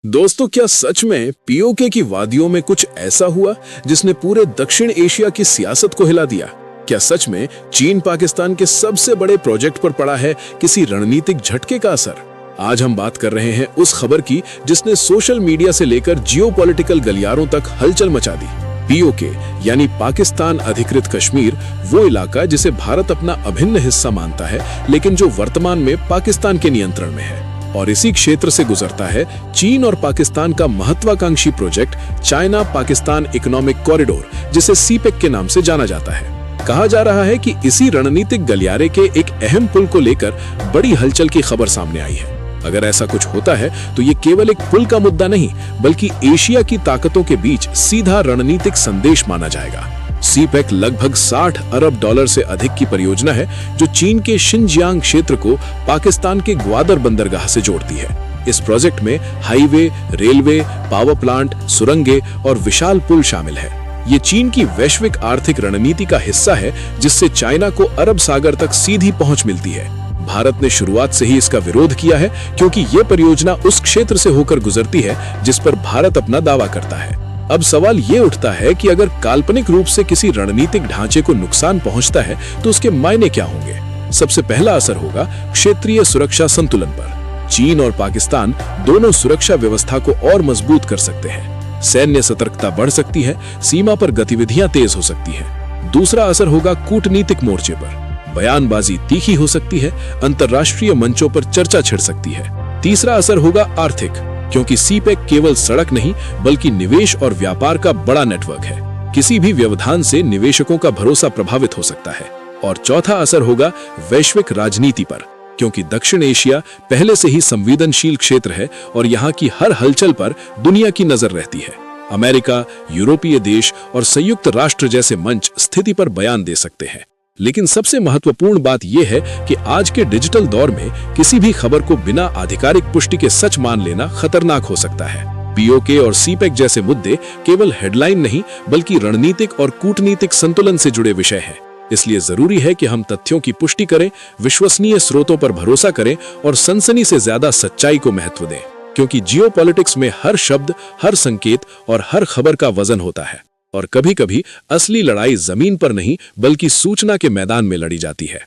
दोस्तों, क्या सच में पीओके की वादियों में कुछ ऐसा हुआ जिसने पूरे दक्षिण एशिया की सियासत को हिला दिया? क्या सच में चीन पाकिस्तान के सबसे बड़े प्रोजेक्ट पर पड़ा है किसी रणनीतिक झटके का असर? आज हम बात कर रहे हैं उस खबर की जिसने सोशल मीडिया से लेकर जियोपॉलिटिकल गलियारों तक हलचल मचा दी। पीओके यानी पाकिस्तान अधिकृत कश्मीर, वो इलाका जिसे भारत अपना अभिन्न हिस्सा मानता है, लेकिन जो वर्तमान में पाकिस्तान के नियंत्रण में है। और इसी क्षेत्र से गुजरता है चीन और पाकिस्तान का महत्वाकांक्षी project China Pakistan economic corridor, जिसे सीपेक के नाम से जाना जाता है। कहा जा रहा है कि इसी रणनीतिक गलियारे के एक अहम पुल को लेकर बड़ी हलचल की खबर सामने आई है। अगर ऐसा कुछ होता है तो ये केवल एक पुल का मुद्दा नहीं, बल्कि एशिया की ताकतों के बीच सीधा रणनीतिक संदेश माना जाएगा। सीपेक लगभग 60 अरब डॉलर से अधिक की परियोजना है, जो चीन के शिनजियांग क्षेत्र को पाकिस्तान के ग्वादर बंदरगाह से जोड़ती है। इस प्रोजेक्ट में हाईवे, रेलवे, पावर प्लांट, सुरंगें और विशाल पुल शामिल है। ये चीन की वैश्विक आर्थिक रणनीति का हिस्सा है, जिससे चाइना को अरब सागर तक सीधी पहुंच मिलती है। भारत ने शुरुआत से ही इसका विरोध किया है, क्योंकि ये परियोजना उस क्षेत्र से होकर गुजरती है जिस पर भारत अपना दावा करता है। अब सवाल ये उठता है कि अगर काल्पनिक रूप से किसी रणनीतिक ढांचे को नुकसान पहुंचता है तो उसके मायने क्या होंगे? सबसे पहला असर होगा क्षेत्रीय सुरक्षा संतुलन पर। चीन और पाकिस्तान दोनों सुरक्षा व्यवस्था को और मजबूत कर सकते हैं। सैन्य सतर्कता बढ़ सकती है, सीमा पर गतिविधियां तेज हो सकती हैं। दूसरा असर होगा कूटनीतिक मोर्चे पर। बयानबाजी तीखी हो सकती है, अंतर्राष्ट्रीय मंचों पर चर्चा छिड़ सकती है। तीसरा असर होगा आर्थिक, क्योंकि सीपेक केवल सड़क नहीं बल्कि निवेश और व्यापार का बड़ा नेटवर्क है। किसी भी व्यवधान से निवेशकों का भरोसा प्रभावित हो सकता है। और चौथा असर होगा वैश्विक राजनीति पर, क्योंकि दक्षिण एशिया पहले से ही संवेदनशील क्षेत्र है और यहाँ की हर हलचल पर दुनिया की नजर रहती है। अमेरिका, यूरोपीय देश और संयुक्त राष्ट्र जैसे मंच स्थिति पर बयान दे सकते हैं। लेकिन सबसे महत्वपूर्ण बात यह है कि आज के डिजिटल दौर में किसी भी खबर को बिना आधिकारिक पुष्टि के सच मान लेना खतरनाक हो सकता है। पीओके और सीपेक जैसे मुद्दे केवल हेडलाइन नहीं बल्कि रणनीतिक और कूटनीतिक संतुलन से जुड़े विषय हैं। इसलिए जरूरी है कि हम तथ्यों की पुष्टि करें, विश्वसनीय स्रोतों पर भरोसा करें और सनसनी से ज्यादा सच्चाई को महत्व दें, क्योंकि जियोपॉलिटिक्स में हर शब्द, हर संकेत और हर खबर का वजन होता है। और कभी-कभी असली लड़ाई जमीन पर नहीं बल्कि सूचना के मैदान में लड़ी जाती है।